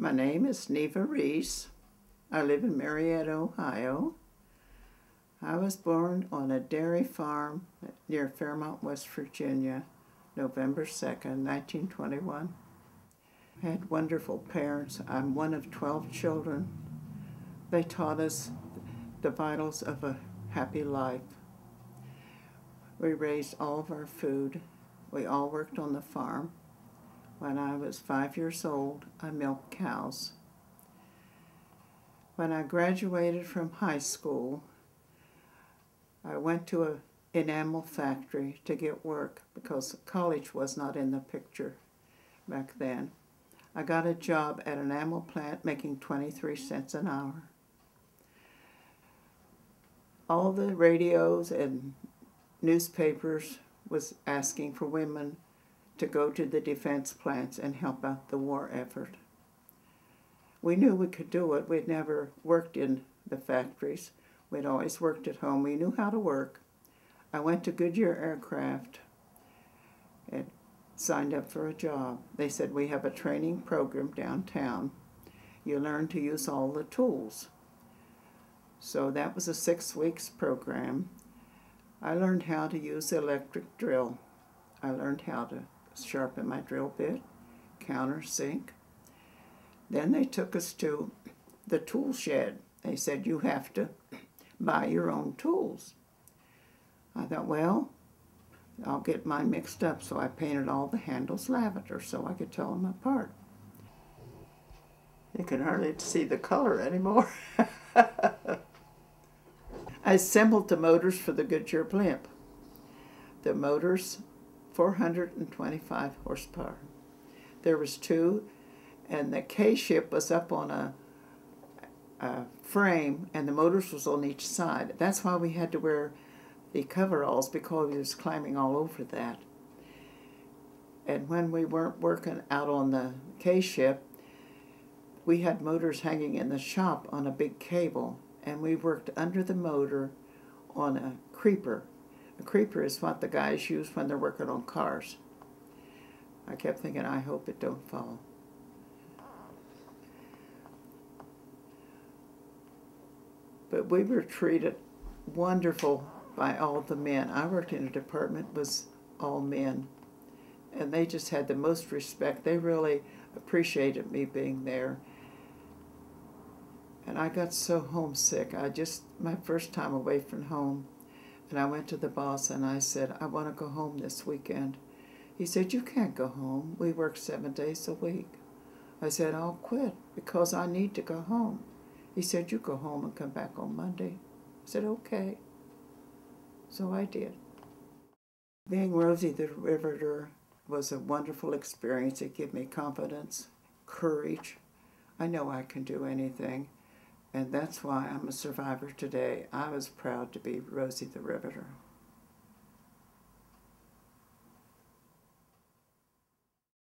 My name is Neva Reese. I live in Marietta, Ohio. I was born on a dairy farm near Fairmont, West Virginia, November 2nd, 1921. I had wonderful parents. I'm one of 12 children. They taught us the vitals of a happy life. We raised all of our food. We all worked on the farm. When I was 5 years old, I milked cows. When I graduated from high school, I went to an enamel factory to get work because college was not in the picture back then. I got a job at an enamel plant making 23 cents an hour. All the radios and newspapers was asking for women to go to the defense plants and help out the war effort. We knew we could do it. We'd never worked in the factories. We'd always worked at home. We knew how to work. I went to Goodyear Aircraft and signed up for a job. They said, we have a training program downtown. You learn to use all the tools. So that was a 6 weeks program. I learned how to use the electric drill. I learned how to sharpen my drill bit, countersink. Then they took us to the tool shed. They said, you have to buy your own tools. I thought, well, I'll get mine mixed up, so I painted all the handles lavender so I could tell them apart. You can hardly see the color anymore. I assembled the motors for the Goodyear blimp. The motors, 425 horsepower. There was two, and the K-ship was up on a frame, and the motors was on each side. That's why we had to wear the coveralls, because we was climbing all over that. And when we weren't working out on the K-ship, we had motors hanging in the shop on a big cable, and we worked under the motor on a creeper. A creeper is what the guys use when they're working on cars. I kept thinking, I hope it don't fall. But we were treated wonderful by all the men. I worked in a department was all men, and they just had the most respect. They really appreciated me being there. And I got so homesick. My first time away from home, and I went to the boss and I said, I want to go home this weekend. He said, you can't go home. We work 7 days a week. I said, I'll quit because I need to go home. He said, you go home and come back on Monday. I said, okay. So I did. Being Rosie the Riveter was a wonderful experience. It gave me confidence, courage. I know I can do anything. And that's why I'm a survivor today. I was proud to be Rosie the Riveter.